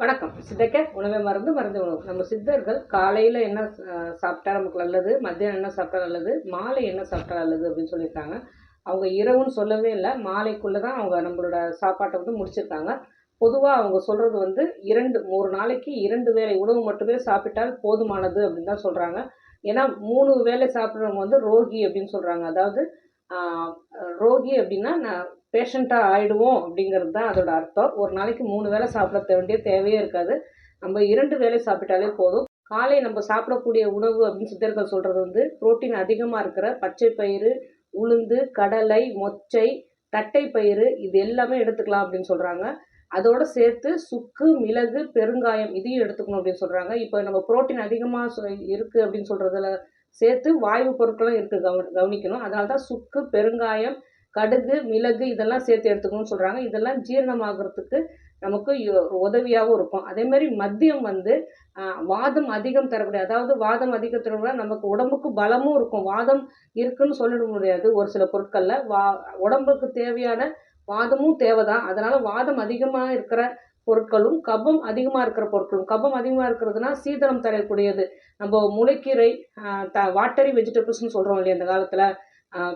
வணக்கம். சித்தக்க உணவே மருந்து மருந்து உணவு. நம்ம சித்தர்கள் காலையில் என்ன சாப்பிட்டா நமக்கு நல்லது, மத்தியானம் என்ன சாப்பிட்டா நல்லது, மாலை என்ன சாப்பிட்டா நல்லது அப்படின்னு சொல்லியிருக்காங்க. அவங்க இரவுன்னு சொல்லவே இல்லை, மாலைக்குள்ளே தான் அவங்க நம்மளோட சாப்பாட்டை வந்து முடிச்சிருக்காங்க. பொதுவாக அவங்க சொல்கிறது வந்து ஒரு நாளைக்கு 2 வேளை உணவு மட்டுமே சாப்பிட்டால் போதுமானது அப்படின்னு தான் சொல்கிறாங்க. ஏன்னா 3 வேளை சாப்பிட்றவங்க வந்து ரோகி அப்படின்னு சொல்கிறாங்க. அதாவது ரோகி அப்படின்னா பேஷண்ட்டாக ஆகிடுவோம் அப்படிங்கிறது தான் அதோட அர்த்தம். ஒரு நாளைக்கு 3 வேளை சாப்பிட வேண்டிய தேவையே இருக்காது. நம்ம 2 வேளை சாப்பிட்டாலே போதும். காலை நம்ம சாப்பிடக்கூடிய உணவு அப்படின்னு சித்தர்கள் சொல்கிறது வந்து புரோட்டீன் அதிகமாக இருக்கிற பச்சை பயிறு, உளுந்து, கடலை, மொச்சை, தட்டை பயிறு இது எல்லாமே எடுத்துக்கலாம் அப்படின்னு சொல்கிறாங்க. அதோடு சேர்த்து சுக்கு, மிளகு, பெருங்காயம் இதையும் எடுத்துக்கணும் அப்படின்னு சொல்கிறாங்க. இப்போ நம்ம புரோட்டீன் அதிகமாக இருக்குது அப்படின்னு சொல்கிறதுல சேர்த்து வாயு பொருட்களும் இருக்குது, கவனிக்கணும். அதனால தான் சுக்கு, பெருங்காயம், கடுகு, மிளகு இதெல்லாம் சேர்த்து எடுத்துக்கணும்னு சொல்கிறாங்க. இதெல்லாம் ஜீரணமாகறதுக்கு நமக்கு உதவியாகவும் இருக்கும். அதேமாதிரி மதியம் வந்து வாதம் அதிகம் தரக்கூடிய, அதாவது வாதம் அதிகம் தரக்கூடிய நமக்கு உடம்புக்கு பலமும் இருக்கும். வாதம் இருக்குன்னு சொல்லிட முடியாது. ஒரு சில பொருட்களில் உடம்புக்கு தேவையான வாதமும் தேவைதான். அதனால் வாதம் அதிகமாக இருக்கிற பொருட்களும் கபம் அதிகமாக இருக்கிற பொருட்களும், கபம் அதிகமாக இருக்கிறதுனா சீதனம் தரக்கூடியது. நம்ம முளைக்கீரை, வாட்டரி வெஜிடபிள்ஸ்னு சொல்கிறோம் இல்லையா இந்த காலத்தில்,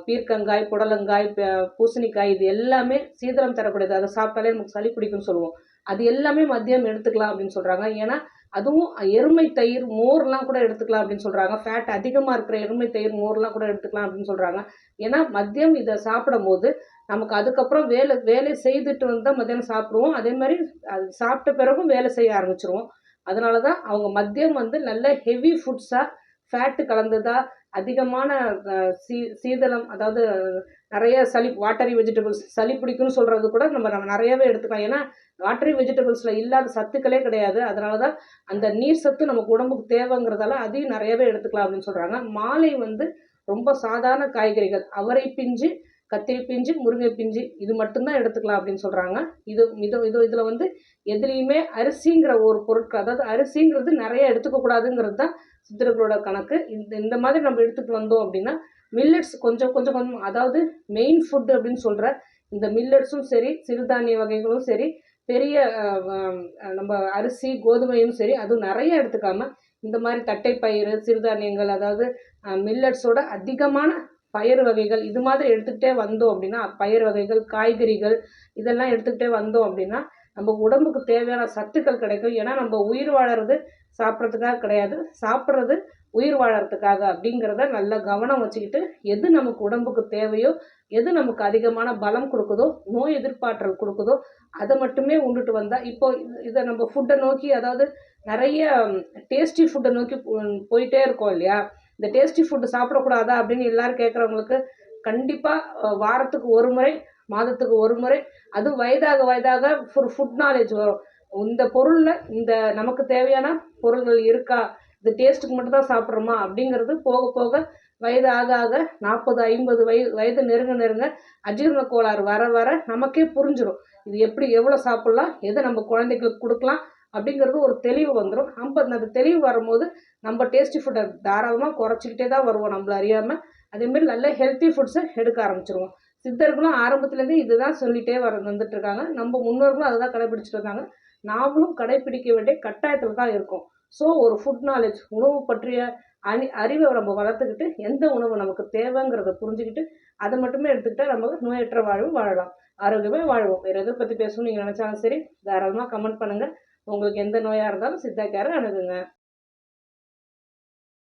பீர்க்கங்காய், புடலங்காய், பூசணிக்காய் இது எல்லாமே சீதனம் தரக்கூடியது. அதை சாப்பிட்டாலே நமக்கு சளி பிடிக்கும்னு சொல்லுவோம். அது எல்லாமே மதியம் எடுத்துக்கலாம் அப்படின்னு சொல்கிறாங்க. ஏன்னா அதுவும் எருமை தயிர், மோர்லாம் கூட எடுத்துக்கலாம் அப்படின்னு சொல்கிறாங்க. ஃபேட் அதிகமாக இருக்கிற எருமை தயிர், மோர்லாம் கூட எடுத்துக்கலாம் அப்படின்னு சொல்கிறாங்க. ஏன்னா மதியம் இதை சாப்பிடும் போது நமக்கு அதுக்கப்புறம் வேலை செய்துட்டு வந்து தான் மத்தியானம் சாப்பிடுவோம். அதே மாதிரி அது சாப்பிட்ட பிறகும் வேலை செய்ய ஆரம்பிச்சிருவோம். அதனால தான் அவங்க மதியம் வந்து நல்ல ஹெவி ஃபுட்ஸாக, ஃபேட்டு கலந்ததா, அதிகமான சீதளம், அதாவது நிறைய வாட்டரி வெஜிடபிள்ஸ், சளி பிடிக்கும்னு சொல்கிறது கூட நம்ம நிறையவே எடுத்துக்கலாம். ஏன்னா வாட்டரி வெஜிடபிள்ஸில் இல்லாத சத்துக்களே கிடையாது. அதனால தான் அந்த நீர் சத்து நமக்கு உடம்புக்கு தேவைங்கிறதால அதையும் நிறையவே எடுத்துக்கலாம் அப்படின்னு சொல்கிறாங்க. மாலை வந்து ரொம்ப சாதாரண காய்கறிகள், அவரை பிஞ்சு, கத்திரி பிஞ்சு, முருங்கை பிஞ்சு இது மட்டும்தான் எடுத்துக்கலாம் அப்படின்னு சொல்கிறாங்க. இதில் வந்து எதுலேயுமே அரிசிங்கிற ஒரு பொருட்கள், அதாவது அரிசிங்கிறது நிறைய எடுத்துக்கக்கூடாதுங்கிறது தான் சித்தர்களோட கணக்கு. இந்த மாதிரி நம்ம எடுத்துகிட்டு வந்தோம் அப்படின்னா மில்லட்ஸ் கொஞ்சம், அதாவது மெயின் ஃபுட்டு அப்படின்னு சொல்கிற இந்த மில்லட்ஸும் சரி, சிறுதானிய வகைகளும் சரி, பெரிய நம்ம அரிசி, கோதுமையும் சரி, அதுவும் நிறைய எடுத்துக்காமல் இந்த மாதிரி தட்டைப்பயிறு, சிறுதானியங்கள், அதாவது மில்லட்ஸோட அதிகமான பயிர் வகைகள் இது மாதிரி எடுத்துக்கிட்டே வந்தோம் அப்படின்னா, பயிர் வகைகள், காய்கறிகள் இதெல்லாம் எடுத்துக்கிட்டே வந்தோம் அப்படின்னா நம்ம உடம்புக்கு தேவையான சத்துக்கள் கிடைக்கும். ஏன்னா நம்ம உயிர் வாழறது சாப்பிட்றதுக்காக கிடையாது, சாப்பிட்றது உயிர் வாழறதுக்காக அப்படிங்கிறத நல்ல கவனம் வச்சுக்கிட்டு, எது நமக்கு உடம்புக்கு தேவையோ, எது நமக்கு அதிகமான பலம் கொடுக்குதோ, நோய் எதிர்ப்பாற்றல் கொடுக்குதோ அதை மட்டுமே உண்டுட்டு வந்தால், இப்போ இதை நம்ம ஃபுட்டை நோக்கி, அதாவது நிறைய டேஸ்டி ஃபுட்டை நோக்கி போயிட்டே இருக்கோம் இல்லையா. இந்த டேஸ்டி ஃபுட்டு சாப்பிடக்கூடாதா அப்படின்னு எல்லாரும் கேட்குறவங்களுக்கு கண்டிப்பாக வாரத்துக்கு ஒரு முறை, மாதத்துக்கு ஒரு முறை, அதுவும் வயதாக ஒரு ஃபுட் நாலேஜ் வரும். இந்த பொருளில் இந்த நமக்கு தேவையான பொருள்கள் இருக்கா, இது டேஸ்ட்டுக்கு மட்டும் தான் சாப்பிட்றோமா அப்படிங்கிறது போக போக வயது ஆக 40, 50 வயது நெருங்க அஜீரண கோளாறு வர நமக்கே புரிஞ்சிடும். இது எப்படி எவ்வளோ சாப்பிட்லாம், எதை நம்ம குழந்தைகளுக்கு கொடுக்கலாம் அப்படிங்கிறது ஒரு தெளிவு வந்துடும். அந்த தெளிவு வரும்போது நம்ம டேஸ்டி ஃபுட்டை தாராளமாக குறைச்சிக்கிட்டே தான் வருவோம் நம்மள அறியாமல். அதேமாரி நல்ல ஹெல்த்தி ஃபுட்ஸை எடுக்க ஆரம்பிச்சிருவோம். சித்தர்களும் ஆரம்பத்துலேருந்தே இதுதான் சொல்லிகிட்டே வந்துட்டு இருக்காங்க. நம்ம முன்னோர்களும் அதை தான் கடைபிடிச்சிட்டு இருக்காங்க. நாமளும் கடைபிடிக்க வேண்டிய கட்டாயத்தில் தான் இருக்கும். ஸோ ஒரு ஃபுட் நாலேஜ், உணவு பற்றிய அறிவை நம்ம வளர்த்துக்கிட்டு, எந்த உணவு நமக்கு தேவைங்கிறத புரிஞ்சுக்கிட்டு அதை மட்டுமே எடுத்துக்கிட்டால் நம்ம நோயற்ற வாழ்வு வாழலாம், ஆரோக்கியமாக வாழ்வோம். வேறு எதை பற்றி பேசணும்னு நீங்கள் நினச்சாலும் சரி, தாராளமாக கமெண்ட் பண்ணுங்கள். உங்களுக்கு எந்த நோயாக இருந்தாலும் சித்தா கேரை அணுகுங்க.